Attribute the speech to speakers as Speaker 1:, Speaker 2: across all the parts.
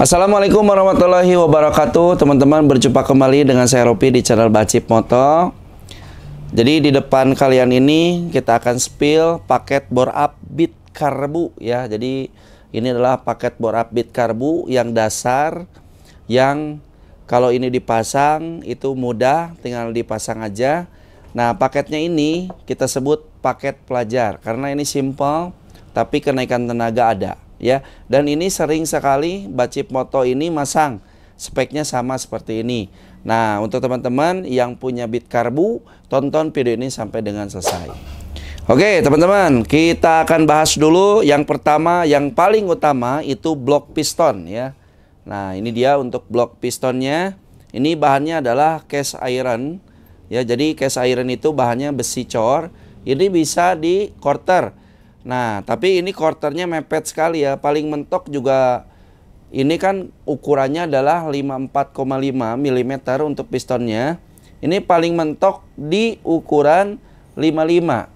Speaker 1: Assalamualaikum warahmatullahi wabarakatuh. Teman-teman, berjumpa kembali dengan saya Ropi di channel Bacip Moto. Jadi di depan kalian ini kita akan spill paket bore up bit karbu ya. Jadi ini adalah paket bore up bit karbu yang dasar, yang kalau ini dipasang itu mudah, tinggal dipasang aja. Nah, paketnya ini kita sebut paket pelajar karena ini simple tapi kenaikan tenaga ada ya. Dan ini sering sekali Bacip Moto ini masang speknya sama seperti ini. Nah, untuk teman-teman yang punya bit karbu, tonton video ini sampai dengan selesai. Oke teman-teman, kita akan bahas dulu yang pertama, yang paling utama itu blok piston ya. Nah, ini dia untuk blok pistonnya. Ini bahannya adalah cast iron ya. Jadi cast iron itu bahannya besi cor. Ini bisa di quarter. Nah, tapi ini quarternya mepet sekali ya. Paling mentok juga ini kan ukurannya adalah 54,5 mm untuk pistonnya. Ini paling mentok di ukuran 55.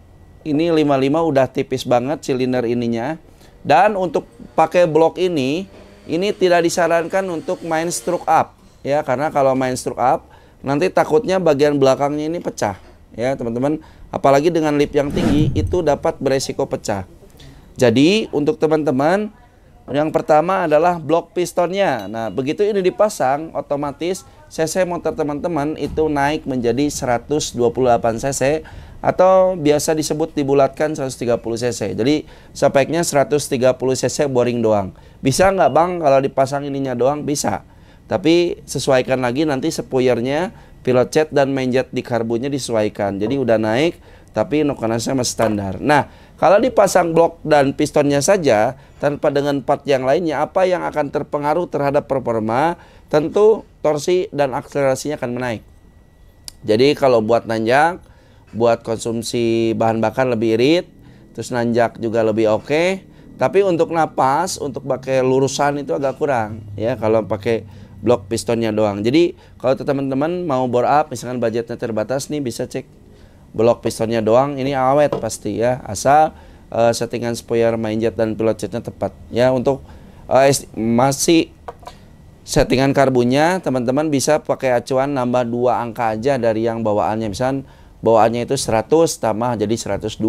Speaker 1: Ini 55 udah tipis banget silinder ininya. Dan untuk pakai blok ini tidak disarankan untuk main stroke up ya, karena kalau main stroke up nanti takutnya bagian belakangnya ini pecah ya teman-teman. Apalagi dengan lip yang tinggi itu dapat beresiko pecah. Jadi untuk teman-teman, yang pertama adalah blok pistonnya. Nah, begitu ini dipasang, otomatis cc motor teman-teman itu naik menjadi 128 cc atau biasa disebut dibulatkan 130 cc. Jadi speknya 130 cc boring doang. Bisa nggak bang kalau dipasang ininya doang? Bisa. Tapi sesuaikan lagi nanti spoilernya, pilot jet dan main jet di karbunya disesuaikan. Jadi udah naik tapi nokenasnya masih standar. Nah, kalau dipasang blok dan pistonnya saja tanpa dengan part yang lainnya, apa yang akan terpengaruh terhadap performa? Tentu torsi dan akselerasinya akan menaik. Jadi kalau buat nanjak, buat konsumsi bahan bakar lebih irit, terus nanjak juga lebih oke. Tapi untuk napas, untuk pakai lurusan itu agak kurang ya kalau pakai blok pistonnya doang. Jadi kalau teman-teman mau bore up, misalkan budgetnya terbatas nih, bisa cek blok pistonnya doang, ini awet pasti ya, asal settingan spoiler main jet dan pilot jetnya tepat ya. Untuk masih settingan karbunya, teman-teman bisa pakai acuan nambah 2 angka aja dari yang bawaannya. Misalkan bawaannya itu 100 tambah jadi 102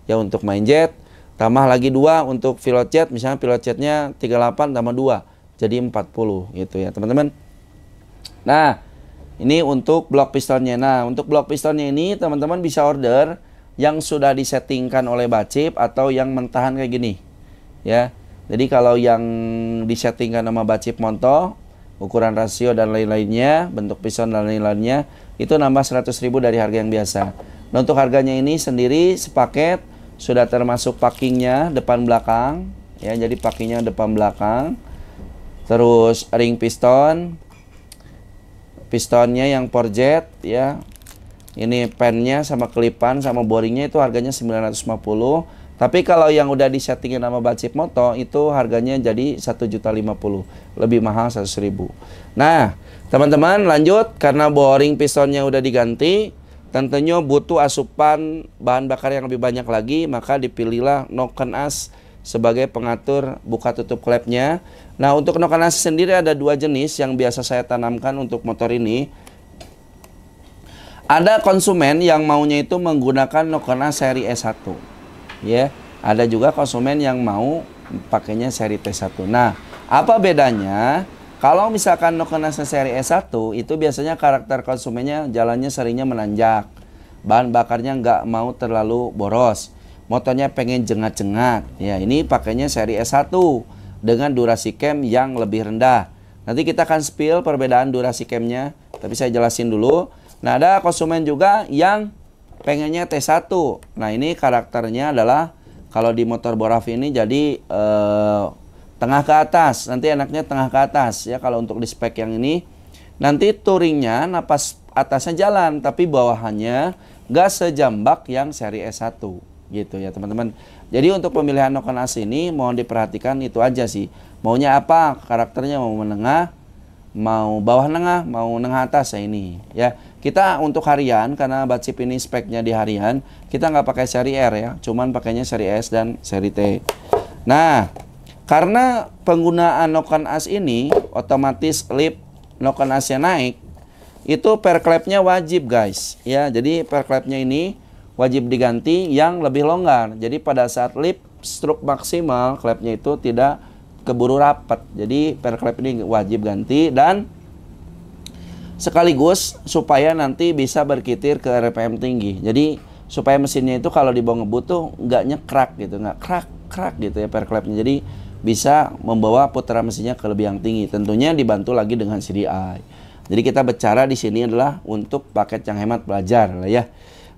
Speaker 1: ya untuk main jet, tambah lagi 2 untuk pilot jet, misalnya pilot jetnya 38 tambah 2 jadi 40 gitu ya teman-teman. Nah, ini untuk blok pistonnya. Nah, untuk blok pistonnya ini teman-teman bisa order yang sudah disettingkan oleh Bacip atau yang mentahan kayak gini ya. Jadi kalau yang disettingkan sama Bacip Moto, ukuran rasio dan lain-lainnya, bentuk piston dan lain-lainnya, itu nambah 100.000 dari harga yang biasa. Nah, untuk harganya ini sendiri sepaket sudah termasuk packingnya depan belakang ya. Jadi packingnya depan belakang, terus ring piston, pistonnya yang porjet ya. Ini pennya sama kelipan sama boringnya itu harganya 950. Tapi kalau yang udah disettingin sama Bacip Moto itu harganya jadi 1.050.000, lebih mahal 100.000. Nah, teman-teman lanjut, karena boring pistonnya udah diganti, tentunya butuh asupan bahan bakar yang lebih banyak lagi, maka dipilihlah Noken As sebagai pengatur buka tutup klepnya. Nah, untuk Noken As sendiri ada 2 jenis yang biasa saya tanamkan untuk motor ini. Ada konsumen yang maunya itu menggunakan Noken As seri S1 ya. Ada juga konsumen yang mau pakainya seri T1. Nah, apa bedanya? Kalau misalkan Noken As seri S1 itu biasanya karakter konsumennya jalannya seringnya menanjak, bahan bakarnya nggak mau terlalu boros, motornya pengen jengat-jengat ya. Ini pakainya seri S1 dengan durasi cam yang lebih rendah. Nanti kita akan spill perbedaan durasi camnya, tapi saya jelasin dulu. Nah, ada konsumen juga yang pengennya T1. Nah, ini karakternya adalah kalau di motor Boraf ini jadi tengah ke atas. Nanti enaknya tengah ke atas ya. Kalau untuk di spek yang ini nanti touringnya napas atasnya jalan, tapi bawahannya nggak sejambak yang seri S1 gitu ya teman-teman. Jadi untuk pemilihan Noken As ini mohon diperhatikan itu aja sih. Maunya apa? Karakternya mau menengah, mau bawah tengah, mau tengah atas ya ini ya. Kita untuk harian, karena Bacip ini speknya di harian, kita nggak pakai seri R ya, cuman pakainya seri S dan seri T. Nah, Karena penggunaan noken as ini otomatis lip noken asnya naik, itu per klepnya wajib guys ya. Jadi per klepnya ini wajib diganti yang lebih longgar. Jadi pada saat lip stroke maksimal, klepnya itu tidak keburu rapat. Jadi per klep ini wajib ganti, dan sekaligus supaya nanti bisa berkitir ke RPM tinggi. Jadi supaya mesinnya itu kalau dibawa ngebut tuh nggak nyekrak gitu, nggak krak gitu ya per klepnya. Jadi bisa membawa putaran mesinnya ke lebih yang tinggi. Tentunya dibantu lagi dengan CDI. Jadi kita bicara di sini adalah untuk paket yang hemat belajar lah ya.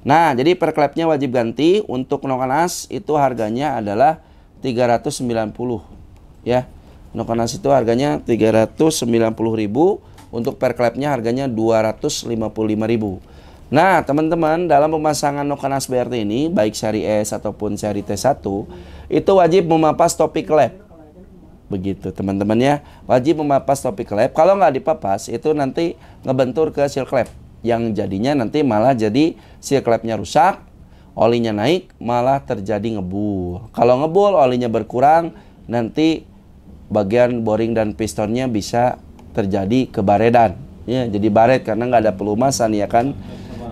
Speaker 1: Nah, jadi per klepnya wajib ganti. Untuk noken as itu harganya adalah 390 ya. Noken as itu harganya 390.000. Untuk per klepnya harganya 255.000. Nah, teman-teman, dalam pemasangan noken as BRT ini, baik seri S ataupun seri T1, itu wajib memapas topi klep. Begitu teman-teman ya, wajib memapas topi klep. Kalau nggak dipapas, itu nanti ngebentur ke seal klep, yang jadinya nanti malah jadi seal klepnya rusak, olinya naik, malah terjadi ngebul. Kalau ngebul, olinya berkurang, nanti bagian boring dan pistonnya bisa terjadi kebaredan. Ya, jadi baret karena nggak ada pelumasan ya kan.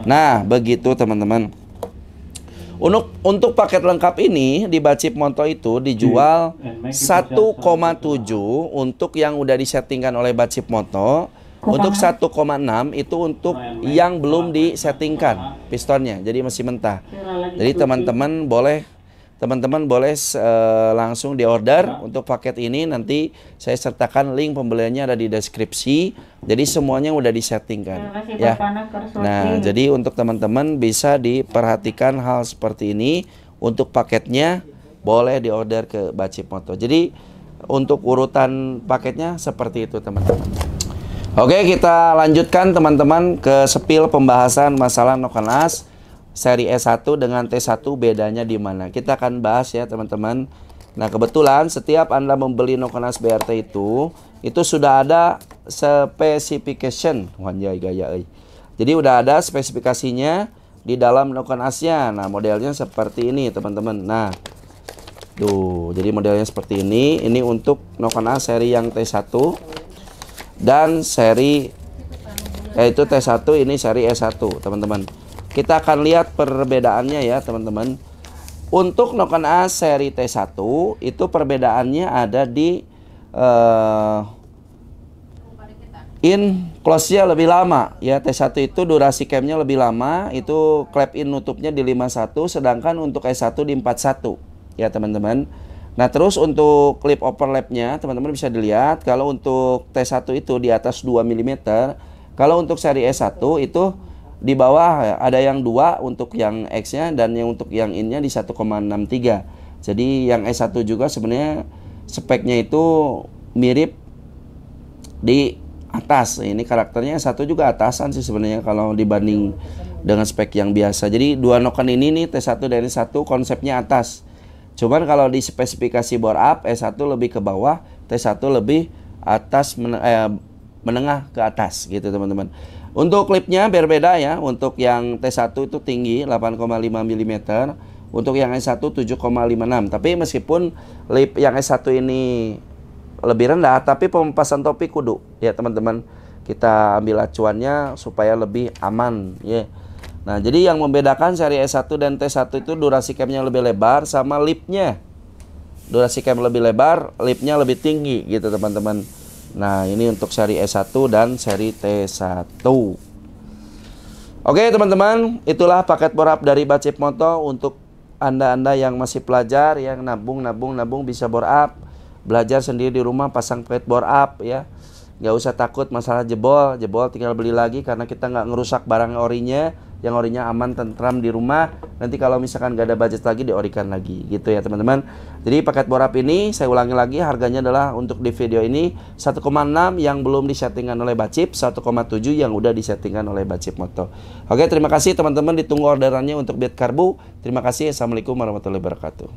Speaker 1: Nah, begitu teman-teman. Untuk paket lengkap ini di Bacip Moto itu dijual 1,7 untuk yang udah disettingkan oleh Bacip Moto. Untuk 1,6 itu untuk yang belum disettingkan pistonnya, jadi masih mentah. Jadi teman-teman boleh langsung di order untuk paket ini. Nanti saya sertakan link pembeliannya ada di deskripsi. Jadi semuanya udah disettingkan ya. Nah, jadi untuk teman-teman bisa diperhatikan hal seperti ini. Untuk paketnya boleh di order ke Bacip Moto. Jadi untuk urutan paketnya seperti itu teman-teman. Oke, kita lanjutkan teman-teman ke spill pembahasan masalah noken as seri S1 dengan T1 bedanya di mana. Kita akan bahas ya teman-teman. Nah, kebetulan setiap Anda membeli noken as BRT itu sudah ada specification. Wanjay gaya euy. Jadi udah ada spesifikasinya di dalam noken asnya. Nah, modelnya seperti ini teman-teman. Nah, tuh, jadi modelnya seperti ini. Ini untuk noken as seri yang T1 dan seri yaitu T1, ini seri S1 teman-teman. Kita akan lihat perbedaannya ya teman-teman. Untuk noken as seri T1 itu perbedaannya ada di in close-nya lebih lama ya. T1 itu durasi camnya lebih lama, itu klep in nutupnya di 51, sedangkan untuk S1 di 41 ya teman-teman. Nah, terus untuk clip overlapnya teman-teman bisa dilihat, kalau untuk T1 itu di atas 2 mm, kalau untuk seri S1 itu di bawah ada yang 2 untuk yang X-nya, dan yang untuk yang in-nya di 1,63. Jadi yang S1 juga sebenarnya speknya itu mirip di atas. Ini karakternya S1 juga atasan sih sebenarnya kalau dibanding dengan spek yang biasa. Jadi dua noken ini nih, T1 dan S1 konsepnya atas. Cuman kalau di spesifikasi bore up, S1 lebih ke bawah, T1 lebih atas menengah ke atas gitu teman-teman. Untuk klipnya berbeda ya. Untuk yang T1 itu tinggi 8,5 mm, untuk yang S1 7,56. Tapi meskipun lip yang S1 ini lebih rendah, tapi pemepasan topi kudu ya teman-teman. Kita ambil acuannya supaya lebih aman ya. Nah, jadi yang membedakan seri S1 dan T1 itu durasi camnya lebih lebar sama lipnya. Durasi cam lebih lebar, lipnya lebih tinggi gitu teman-teman. Nah, ini untuk seri S1 dan seri T1. Oke teman-teman, itulah paket bore up dari Bacip Moto. Untuk Anda-anda yang masih pelajar, yang nabung bisa bore up. Belajar sendiri di rumah, pasang paket bore up ya. Nggak usah takut masalah jebol tinggal beli lagi, karena kita nggak ngerusak barang orinya. Yang orinya aman, tentram di rumah. Nanti kalau misalkan nggak ada budget lagi, diorikan lagi gitu ya teman-teman. Jadi paket bore up ini saya ulangi lagi, harganya adalah untuk di video ini 1,6 yang belum disettingkan oleh Bacip, 1,7 yang udah disettingkan oleh Bacip Moto. Oke, terima kasih teman-teman, ditunggu orderannya untuk Beat Karbu. Terima kasih. Assalamualaikum warahmatullahi wabarakatuh.